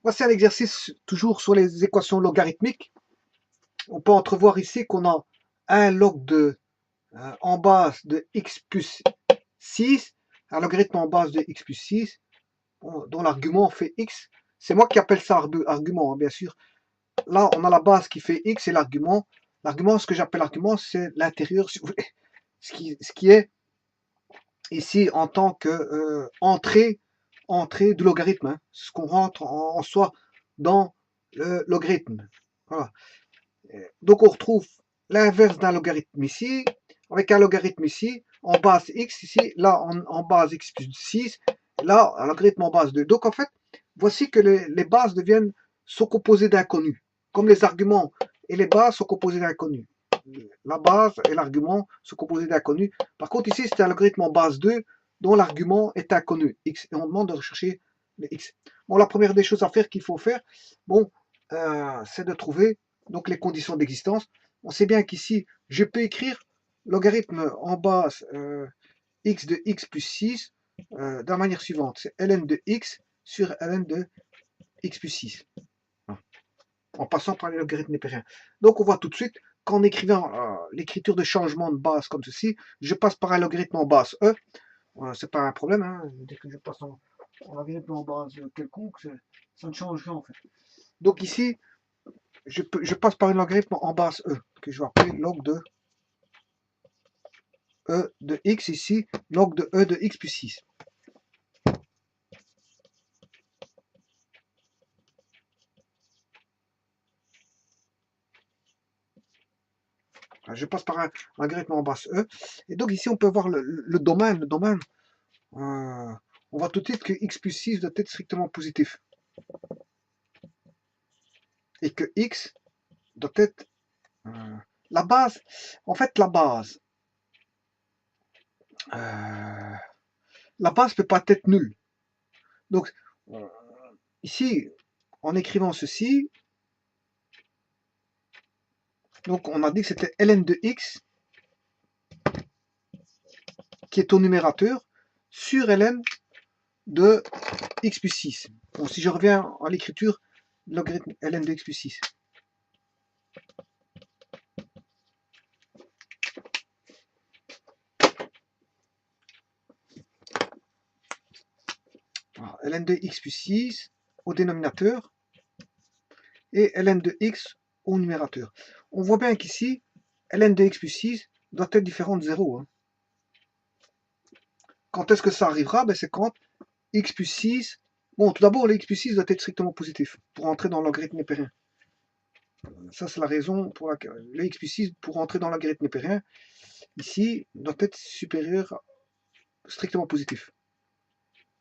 Voici un exercice toujours sur les équations logarithmiques. On peut entrevoir ici qu'on a un log de en base de x plus 6, un logarithme en base de x plus 6, dont l'argument fait x. C'est moi qui appelle ça argument, hein, bien sûr. Là, on a la base qui fait x et l'argument. L'argument, ce que j'appelle argument, c'est l'intérieur, si vous voulez, ce qui est ici en tant que entrée du logarithme, hein, ce qu'on rentre en soi dans le logarithme. Voilà. Donc on retrouve l'inverse d'un logarithme ici, avec un logarithme ici, en base x ici, là en base x plus 6, là un logarithme en base 2. Donc en fait, voici que les bases sont composées d'inconnus, comme les arguments et les bases sont composées d'inconnus. La base et l'argument sont composés d'inconnus. Par contre ici c'est un logarithme en base 2 dont l'argument est inconnu, x, et on demande de rechercher le x. Bon, la première des choses à faire qu'il faut faire, bon, c'est de trouver donc les conditions d'existence. On sait bien qu'ici, je peux écrire logarithme en base x de x plus 6 de la manière suivante. C'est ln de x sur ln de x plus 6. En passant par les logarithmes népériens. Donc on voit tout de suite qu'en écrivant l'écriture de changement de base comme ceci, je passe par un logarithme en base e. C'est pas un problème, hein. Dès que je passe en logarithme en base quelconque, ça ne change rien en fait. Donc ici, je passe par un logarithme en base e, que je vais appeler log de e de x ici, log de e de x plus 6. Je passe par un logarithme en base e. Et donc ici, on peut voir le domaine. Le domaine, on voit tout de suite que x plus 6 doit être strictement positif. Et que x doit être la base. En fait, la base ne peut pas être nulle. Donc, ici, en écrivant ceci, donc on a dit que c'était ln de x qui est au numérateur sur ln de x plus 6. Bon, si je reviens à l'écriture, logarithme ln de x plus 6. Alors, ln de x plus 6 au dénominateur et ln de x au numérateur. On voit bien qu'ici, ln de x plus 6 doit être différent de 0. Hein. Quand est-ce que ça arrivera? Ben, c'est quand x plus 6... Bon, tout d'abord, le x plus 6 doit être strictement positif pour entrer dans le logarithme népérien. Ça, c'est la raison pour laquelle le x plus 6, pour entrer dans le logarithme népérien, ici, doit être supérieur strictement positif.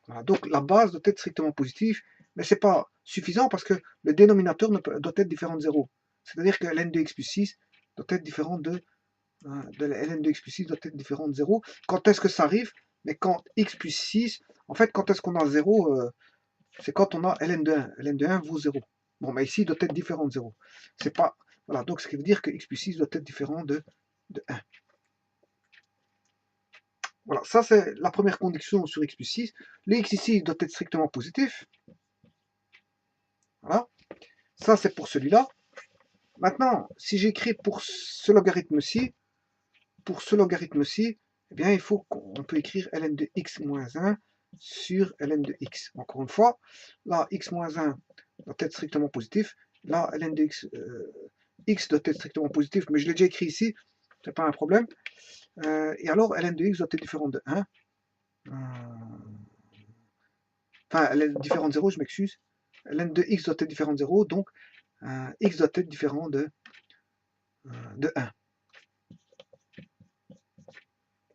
Voilà, donc la base doit être strictement positive, mais ce n'est pas suffisant parce que le dénominateur doit être différent de 0. C'est-à-dire que ln de x plus 6 doit être différent de ln de x plus 6 doit être différent de 0. Quand est-ce que ça arrive? Mais quand x plus 6, en fait, quand est-ce qu'on a 0? C'est quand on a ln de 1. Ln de 1 vaut 0. Bon, mais ici, il doit être différent de 0. C'est pas... Voilà, donc ce qui veut dire que x plus 6 doit être différent de 1. Voilà, ça c'est la première condition sur x plus 6. Le x ici doit être strictement positif. Voilà, ça c'est pour celui-là. Maintenant, si j'écris pour ce logarithme-ci, eh bien il faut qu'on peut écrire ln de x moins 1 sur ln de x. Encore une fois, là x moins 1 doit être strictement positif. Là, ln de x, x doit être strictement positif, mais je l'ai déjà écrit ici, c'est pas un problème. Et alors, ln de x doit être différent de 1. Enfin, elle est différente de 0, je m'excuse. Ln de x doit être différent de 0, donc x doit être différent de 1.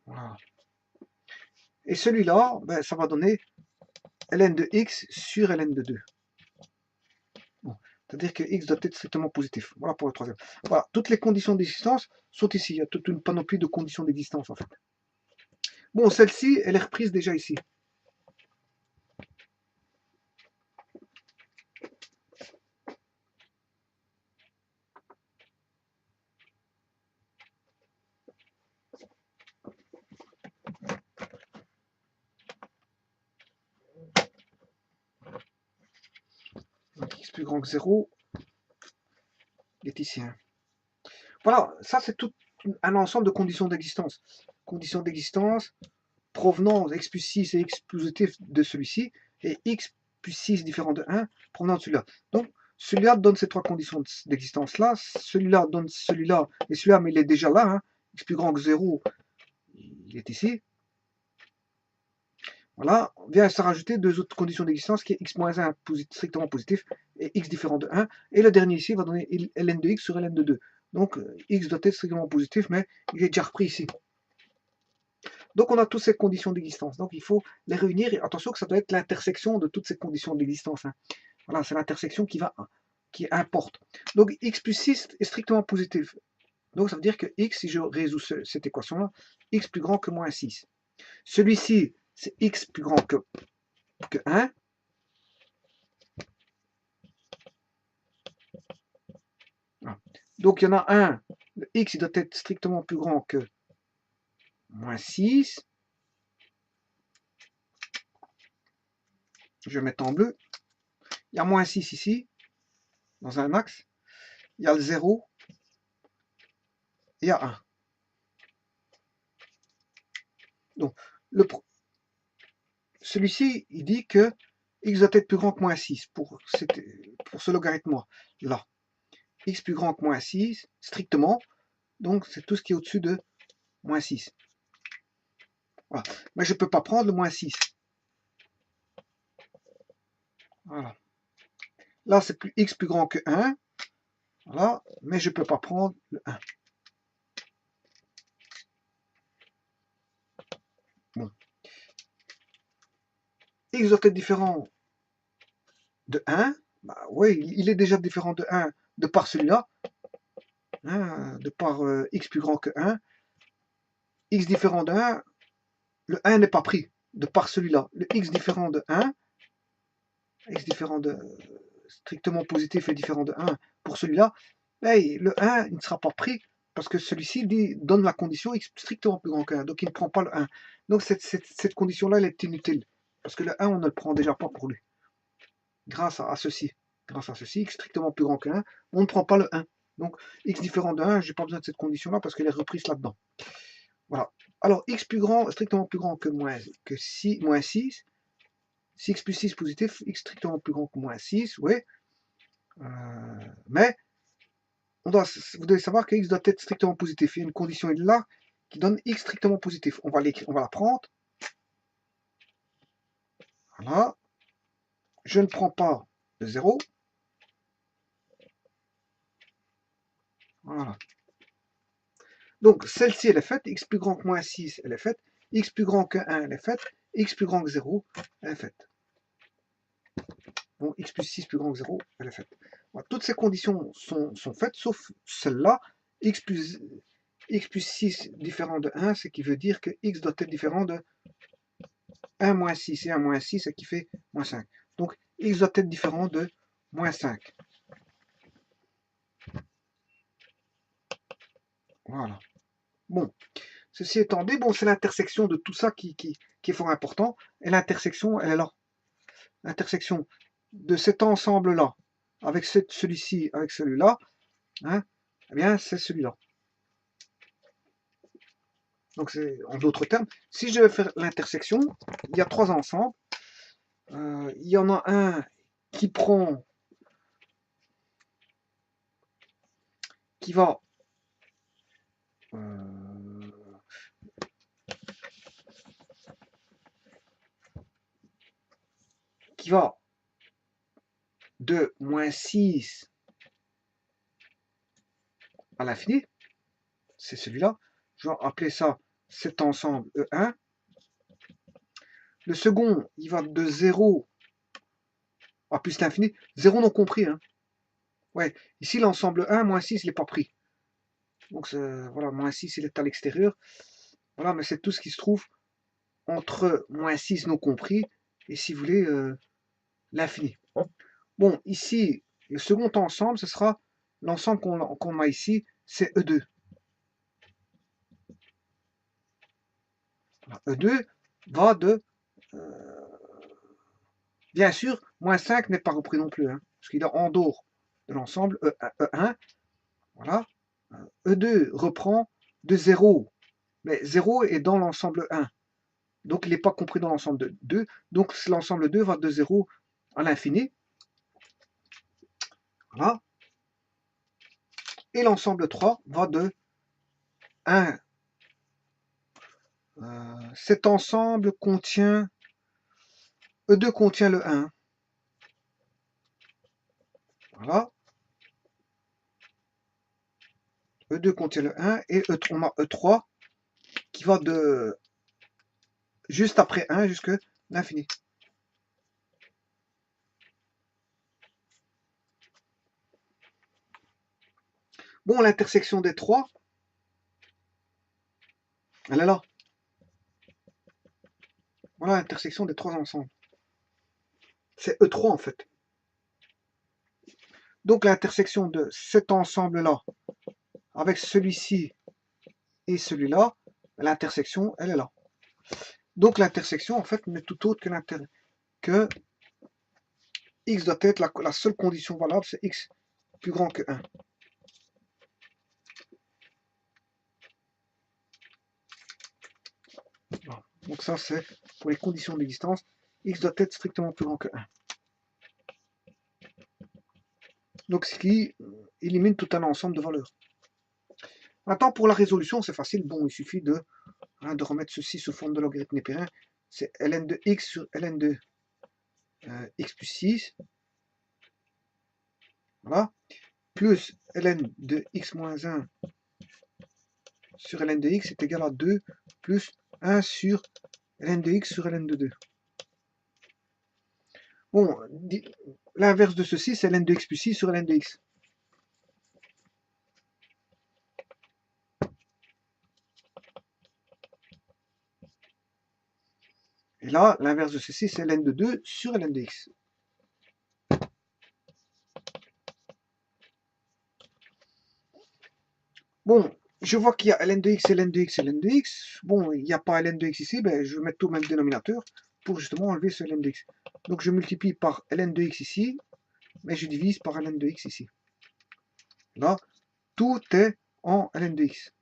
Voilà. Et celui-là, ben, ça va donner ln de x sur ln de 2. Bon. C'est-à-dire que x doit être strictement positif. Voilà pour le troisième. Voilà, toutes les conditions d'existence sont ici. Il y a toute une panoplie de conditions d'existence en fait. Bon, celle-ci, elle est reprise déjà ici. plus grand que 0 est ici. Hein. Voilà, ça c'est tout un ensemble de conditions d'existence. Conditions d'existence, provenance x plus 6 et x positif de celui-ci, et x plus 6 différent de 1 provenant de celui-là. Donc, celui-là donne ces trois conditions d'existence-là, celui-là donne celui-là, et celui-là, mais il est déjà là, hein. X plus grand que 0, il est ici. Voilà, on vient se rajouter deux autres conditions d'existence qui est x moins 1 strictement positif et x différent de 1. Et le dernier ici va donner ln de x sur ln de 2. Donc x doit être strictement positif, mais il est déjà repris ici. Donc on a toutes ces conditions d'existence. Donc il faut les réunir. Et attention que ça doit être l'intersection de toutes ces conditions d'existence. Hein. Voilà, c'est l'intersection qui importe. Donc x plus 6 est strictement positif. Donc ça veut dire que x, si je résous cette équation-là, x plus grand que moins 6. Celui-ci, c'est x plus grand que 1. Voilà. Donc il y en a un, le x il doit être strictement plus grand que moins 6. Je vais mettre en bleu. Il y a moins 6 ici, dans un axe. Il y a le 0. Et il y a 1. Donc, celui-ci, il dit que x doit être plus grand que moins 6 pour ce logarithme-là. X plus grand que moins 6, strictement. Donc, c'est tout ce qui est au-dessus de moins 6. Voilà. Mais je ne peux pas prendre le moins 6. Voilà. Là, c'est x plus grand que 1. Voilà. Mais je ne peux pas prendre le 1. Bon. X doit être différent de 1. Bah, oui, il est déjà différent de 1 de par celui-là. Hein, de par x plus grand que 1. X différent de 1, le 1 n'est pas pris de par celui-là. Le x différent de 1, x différent de strictement positif et différent de 1 pour celui-là, hey, le 1 il ne sera pas pris parce que celui-ci donne la condition x strictement plus grand que 1, donc il ne prend pas le 1. Donc cette condition-là, elle est inutile, parce que le 1, on ne le prend déjà pas pour lui. Grâce à ceci, x strictement plus grand que 1, on ne prend pas le 1. Donc x différent de 1, je n'ai pas besoin de cette condition-là parce qu'elle est reprise là-dedans. Voilà. Alors, x plus grand, strictement plus grand que moins 6, si x plus 6 positif, x strictement plus grand que moins 6, oui. Mais, vous devez savoir que x doit être strictement positif. Il y a une condition là qui donne x strictement positif. On va la prendre. Voilà. Je ne prends pas le 0. Voilà. Donc, celle-ci, elle est faite. X plus grand que moins 6, elle est faite. X plus grand que 1, elle est faite. X plus grand que 0, elle est faite. Bon, x plus 6 plus grand que 0, elle est faite. Voilà, toutes ces conditions sont faites, sauf celle-là. X plus 6 différent de 1, ce qui veut dire que x doit être différent de 1 moins 6. Et 1 moins 6, ce qui fait moins 5. Donc, x doit être différent de moins 5. Voilà. Bon, ceci étant dit, bon, c'est l'intersection de tout ça qui est fort important. Et l'intersection, elle est là. L'intersection de cet ensemble-là, avec celui-ci, avec celui-là, hein, eh bien, c'est celui-là. Donc, en d'autres termes, si je vais faire l'intersection, il y a trois ensembles. Il y en a un qui va de moins 6 à l'infini. C'est celui-là. Je vais appeler ça cet ensemble E1. Le second, il va de 0 à plus l'infini. 0 non compris. Hein. Ouais, ici, l'ensemble 1, moins 6, il n'est pas pris. Donc, voilà, moins 6, il est à l'extérieur. Voilà, mais c'est tout ce qui se trouve entre moins 6 non compris et, si vous voulez, l'infini. Bon, ici, le second ensemble, ce sera l'ensemble qu'on a ici, c'est E2. E2 va de... bien sûr, moins 5 n'est pas repris non plus. Hein. parce qu'il est en dehors de l'ensemble E1, voilà. E2 reprend de 0, mais 0 est dans l'ensemble 1, donc il n'est pas compris dans l'ensemble de 2, donc l'ensemble 2 va de 0 à l'infini, voilà, et l'ensemble 3 va de 1. Cet ensemble contient, E2 contient le 1, voilà, E2 contient le 1, et on a E3 qui va de juste après 1 jusqu'à l'infini. Bon, l'intersection des trois, elle est là. Voilà l'intersection des trois ensembles. C'est E3 en fait. Donc l'intersection de cet ensemble-là avec celui-ci et celui-là, l'intersection, elle est là. Donc l'intersection, en fait, n'est tout autre que x doit être la seule condition valable, c'est x plus grand que 1. Voilà. Donc ça, c'est pour les conditions d'existence, x doit être strictement plus grand que 1. Donc ce qui élimine tout un ensemble de valeurs. Maintenant, pour la résolution, c'est facile. Bon, il suffit de remettre ceci sous forme de logarithme népérien. C'est ln de x sur ln de x plus 6. Voilà. Plus ln de x moins 1 sur ln de x est égal à 2 plus 1 sur ln de x sur ln de 2. Bon, l'inverse de ceci, c'est ln de x plus 6 sur ln de x. Et là, l'inverse de ceci, c'est ln de 2 sur ln de x. Bon, je vois qu'il y a ln de x, ln de x, ln de x. Bon, il n'y a pas ln de x ici, ben, je vais mettre tout au même dénominateur pour justement enlever ce ln de x. Donc je multiplie par ln de x ici, mais je divise par ln de x ici. Là, tout est en ln de x.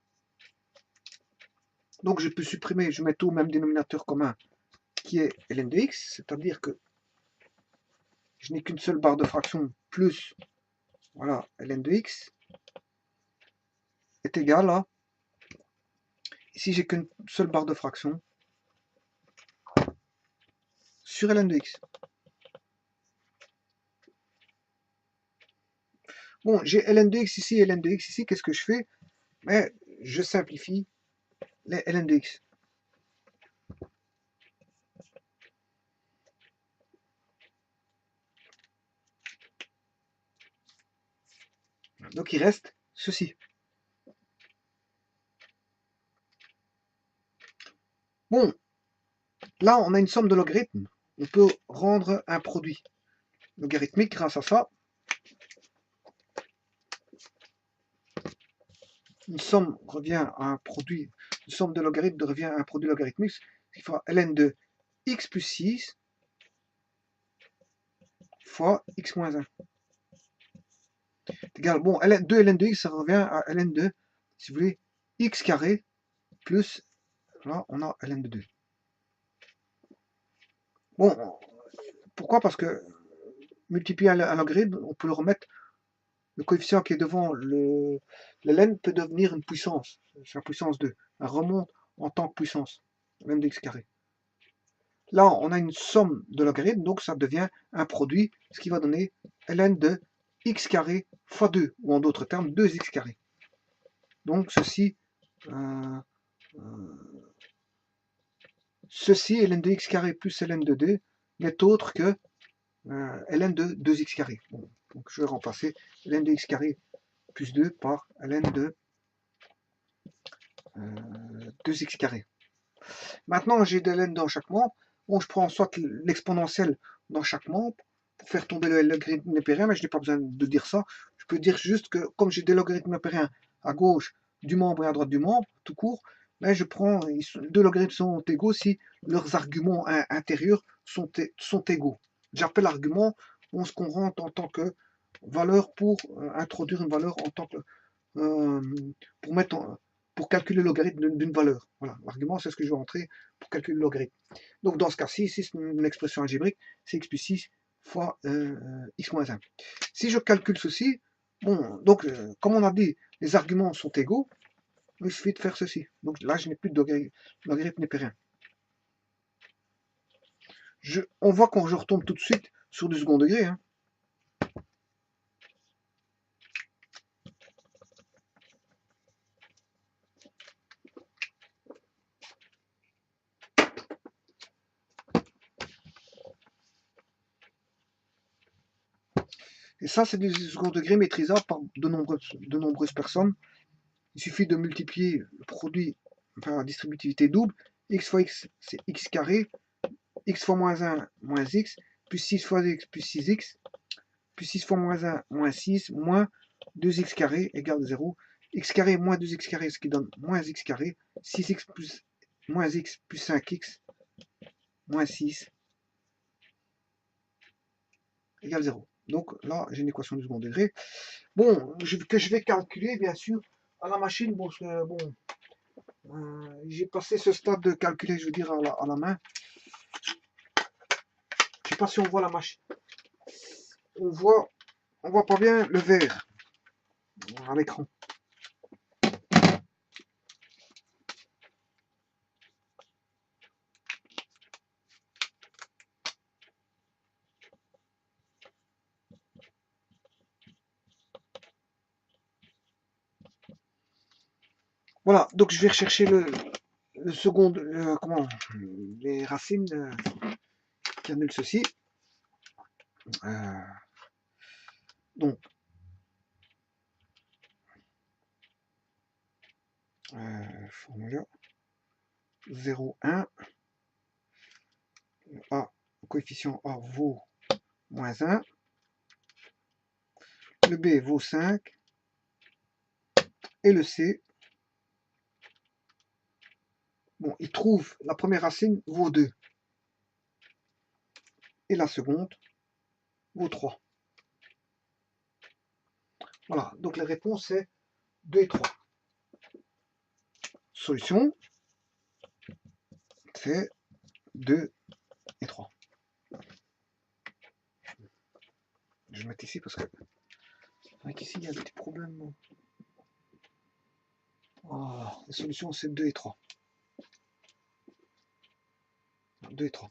Donc je peux supprimer, je mets tout au même dénominateur commun qui est ln de x, c'est-à-dire que je n'ai qu'une seule barre de fraction plus, voilà, ln de x est égal à, ici j'ai qu'une seule barre de fraction sur ln de x. Bon, j'ai ln de x ici et ln de x ici, qu'est-ce que je fais? Mais je simplifie les ln de x. Donc il reste ceci. Bon, là on a une somme de logarithmes. On peut rendre un produit logarithmique grâce à ça. Une somme revient à un produit, une somme de logarithmes revient à un produit logarithmique, ce qui fera ln de x plus 6 fois x moins 1. C'est égal, bon, 2 ln de x, ça revient à ln de, si vous voulez, x carré plus, là, on a ln de 2. Bon, pourquoi? Parce que multiplier un logarithme, on peut le remettre, le coefficient qui est devant le ln peut devenir une puissance, c'est la puissance 2. Elle remonte en tant que puissance, ln de x carré. Là, on a une somme de logarithmes, donc ça devient un produit, ce qui va donner ln de x carré fois 2, ou en d'autres termes, 2x carré. Donc ceci, ln de x carré plus ln de 2, n'est autre que ln de 2x carré. Bon, donc je vais remplacer ln de x carré plus 2 par ln de 2x carré. Maintenant, j'ai de ln dans chaque membre. Bon, je prends soit l'exponentielle dans chaque membre pour faire tomber le logarithme népérien, mais je n'ai pas besoin de dire ça. Je peux dire juste que comme j'ai des logarithmes népériens à gauche du membre et à droite du membre, tout court, mais je prends, deux logarithmes sont égaux si leurs arguments intérieurs sont égaux. J'appelle argument, ce qu'on rentre en tant que valeur pour introduire une valeur en tant que pour mettre pour calculer le logarithme d'une valeur. Voilà, l'argument c'est ce que je vais rentrer pour calculer le logarithme. Donc dans ce cas-ci, ici c'est une expression algébrique, c'est x plus 6 fois x moins 1. Si je calcule ceci, bon, donc comme on a dit, les arguments sont égaux, il suffit de faire ceci. Donc là je n'ai plus de logarithme népérien. On voit quand je retombe tout de suite sur du second degré. Hein. Et ça, c'est du second degré maîtrisable par de nombreuses personnes. Il suffit de multiplier le produit par la distributivité double. X fois x, c'est x carré. X fois moins 1, moins x. Plus 6 fois x, plus 6x. Plus 6 fois moins 1, moins 6. Moins 2x carré égale 0. X carré moins 2x carré, ce qui donne moins x carré. 6x plus moins x plus 5x moins 6 égale 0. Donc là, j'ai une équation du second degré. Bon, que je vais calculer, bien sûr, à la machine. Bon, j'ai passé ce stade de calculer, je veux dire, à la main. Je sais pas si on voit la machine. On voit pas bien le vert à l'écran. Voilà, donc je vais rechercher le second, les racines qui annulent ceci. Donc, formule 0, 1. A, coefficient A vaut moins 1. Le B vaut 5. Et le C, bon, il trouve la première racine vaut 2. Et la seconde vaut 3. Voilà, donc la réponse est 2 et 3. Solution, c'est 2 et 3. Je vais mettre ici parce que avec ici il y a des petits problèmes. Oh, la solution c'est 2 et 3. 2 et 3.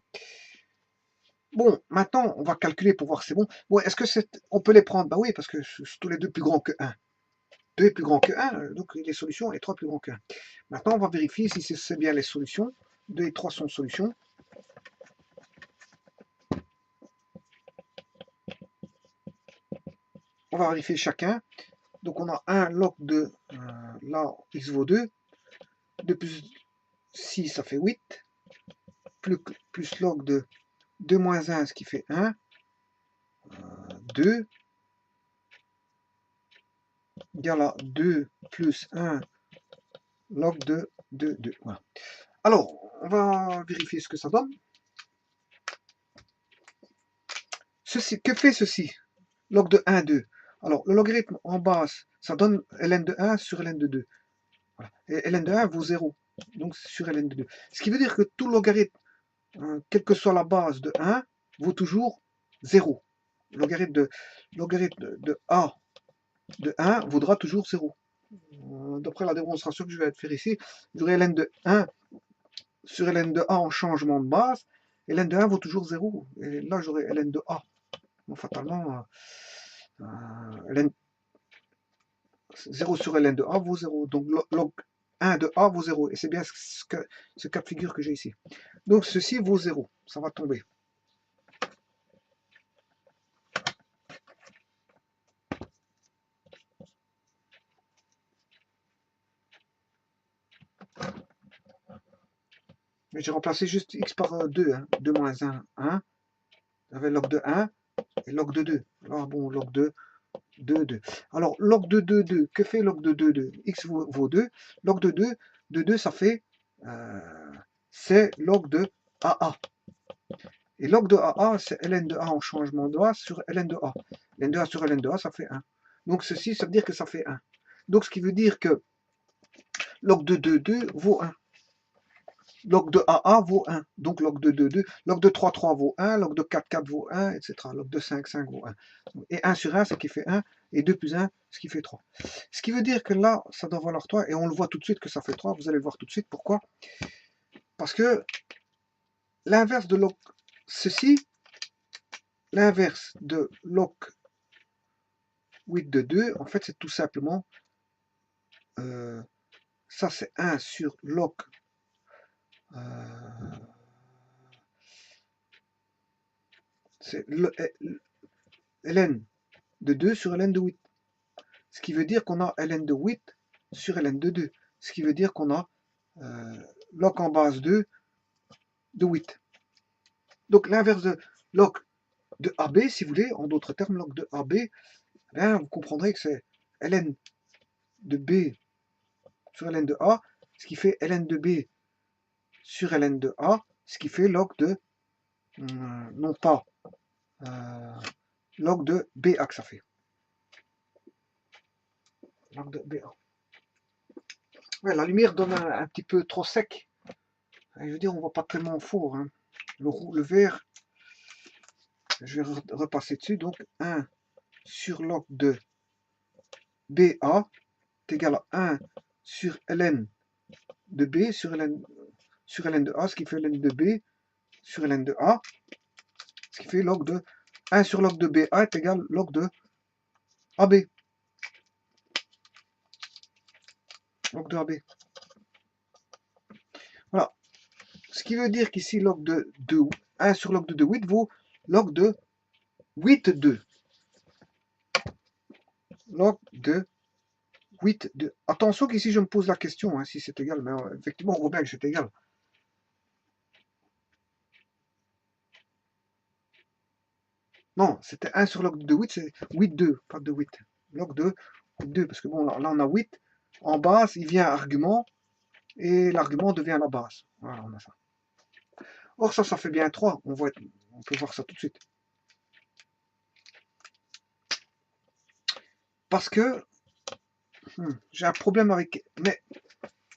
Bon, maintenant on va calculer pour voir si c'est bon. Bon, est-ce que on peut les prendre? Bah oui, parce que c'est tous les deux plus grands que 1. 2 est plus grand que 1, donc les solutions et 3 plus grand que 1. Maintenant on va vérifier si c'est bien les solutions. 2 et 3 sont solutions. On va vérifier chacun. Donc on a un log de, là, x vaut 2. 2 plus 6, ça fait 8. Plus log de 2 moins 1, ce qui fait 1. 2. Égale à 2 plus 1 log de 2, 2. Voilà. Alors, on va vérifier ce que ça donne. Que fait ceci? Log de 1, 2. Alors, le logarithme en base, ça donne ln de 1 sur ln de 2. Voilà. Et ln de 1 vaut 0, donc sur ln de 2. Ce qui veut dire que tout logarithme, quelle que soit la base de 1, vaut toujours 0. Logarithme de a de 1 vaudra toujours 0. D'après la démonstration que je vais faire ici, j'aurai ln de 1 sur ln de a en changement de base, et ln de 1 vaut toujours 0. Et là, j'aurai ln de a. Donc, fatalement, 0 sur ln de a vaut 0. Donc log 1 de a vaut 0. Et c'est bien ce cas de figure que j'ai ici. Donc ceci vaut 0. Ça va tomber. Mais j'ai remplacé juste x par 2. Hein. 2 moins 1, 1. J'avais log de 1 et log de 2. Alors bon, log de 2, 2. Alors, log de 2, 2. Que fait log de 2, 2? X vaut 2. Log de 2, ça fait... c'est log de AA. Et log de AA, c'est ln de A en changement de A sur ln de A. Ln de A sur ln de A, ça fait 1. Donc ceci, ça veut dire que ça fait 1. Donc ce qui veut dire que log de 2 vaut 1. Log de AA vaut 1. Donc log de 2 log de 3 vaut 1, log de 4 vaut 1, etc. Log de 5 vaut 1. Et 1 sur 1, ce qui fait 1, et 2 plus 1, ce qui fait 3. Ce qui veut dire que là, ça doit valoir 3, et on le voit tout de suite que ça fait 3. Vous allez le voir tout de suite. Pourquoi? Parce que l'inverse de log, ceci, l'inverse de log 8 de 2, en fait, c'est tout simplement, ça c'est 1 sur log, c'est ln de 2 sur ln de 8. Ce qui veut dire qu'on a ln de 8 sur ln de 2. Ce qui veut dire qu'on a log en base 2 de 8. Donc l'inverse de log de AB, si vous voulez, en d'autres termes, log de AB, hein, vous comprendrez que c'est ln de B sur ln de A, ce qui fait ln de B sur ln de A, ce qui fait log de, non pas, log de BA que ça fait. Log de BA. Ouais, la lumière donne un petit peu trop sec. Je veux dire, on ne voit pas tellement fort. Hein. Le vert, je vais repasser dessus. Donc 1 sur log de BA est égal à 1 sur ln de B sur ln de A, ce qui fait ln de B sur ln de A, ce qui fait log de 1 sur log de BA est égal à log de AB. Log de AB. Voilà. Ce qui veut dire qu'ici, log de 1 sur log de 8 vaut log de 8, 2. Log de 8, 2. Attention qu'ici, je me pose la question, hein, si c'est égal. Mais effectivement, on voit bien que c'est égal. Non, c'était 1 sur log de 8, c'est 8, 2, pas de 8. Log de 2, parce que bon, là, on a 8. En base, il vient argument, et l'argument devient la base. Voilà, on a ça. Or, ça fait bien 3. On peut voir ça tout de suite. Parce que j'ai un problème avec mes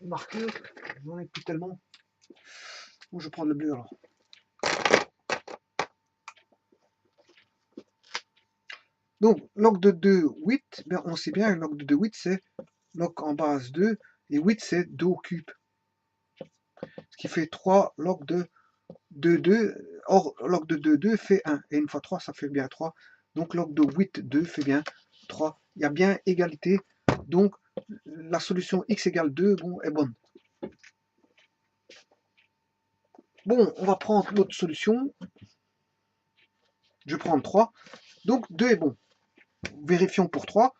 marqueurs. J'en ai plus tellement. Bon, je vais prendre le bleu alors. Donc, log de 2, 8. Ben, on sait bien, log de 2, 8, c'est log en base 2. Et 8, c'est 2 au cube. Ce qui fait 3 log de 2, 2. Or, log de 2, 2 fait 1. Et une fois 3, ça fait bien 3. Donc, log de 8, 2 fait bien 3. Il y a bien égalité. Donc, la solution x égale 2 bon, est bonne. Bon, on va prendre l'autre solution. Je vais prendre 3. Donc, 2 est bon. Vérifions pour 3.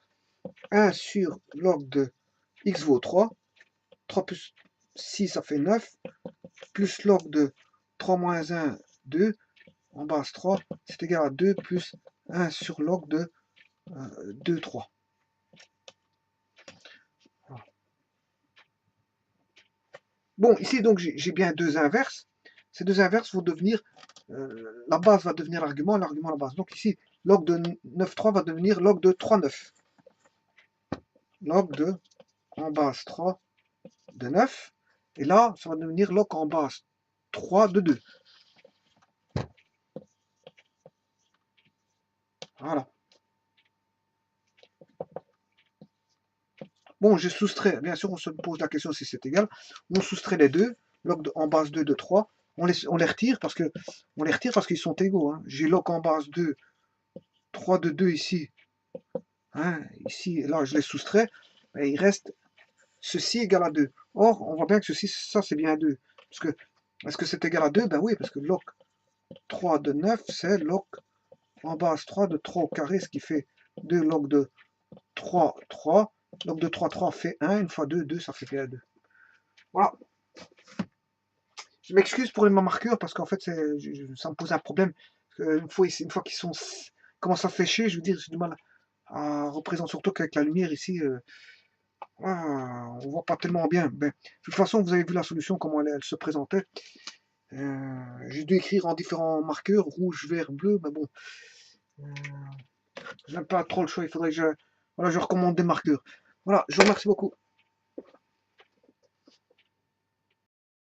1 sur log de x vaut 3. 3 plus 6, ça fait 9. Plus log de 3 moins 1, 2. En base 3, c'est égal à 2 plus 1 sur log de 2, 3. Voilà. Bon, ici, donc, j'ai bien deux inverses. Ces deux inverses vont devenir, la base va devenir l'argument, et l'argument la base. Donc ici, log de 9, 3 va devenir log de 3, 9. Log de, en base 3 de 9. Et là, ça va devenir log en base 3 de 2. Voilà. Bon, j'ai soustrait, bien sûr, on se pose la question si c'est égal. On soustrait les deux, log de, en base 2 de 3. On les retire parce qu'ils sont égaux. Hein. J'ai log en base 2, 3 de 2 ici. Hein, ici, là, je les soustrais. Et il reste ceci égal à 2. Or, on voit bien que ceci, ça, c'est bien 2. Parce que, est-ce que c'est égal à 2? Ben oui, parce que log 3 de 9, c'est log en base 3 de 3 au carré, ce qui fait 2 log de 3, 3. Log de 3, 3 fait 1. Une fois 2, 2, ça fait bien 2. Voilà. Je m'excuse pour les marqueurs parce qu'en fait, ça me pose un problème. Une fois qu'ils commencent à flécher, je veux dire, j'ai du mal à représenter, surtout qu'avec la lumière ici, on voit pas tellement bien. Ben, de toute façon, vous avez vu la solution, comment elle se présentait. J'ai dû écrire en différents marqueurs, rouge, vert, bleu, mais bon, euh, j'ai pas trop le choix, il faudrait que voilà, je recommande des marqueurs. Voilà, je vous remercie beaucoup.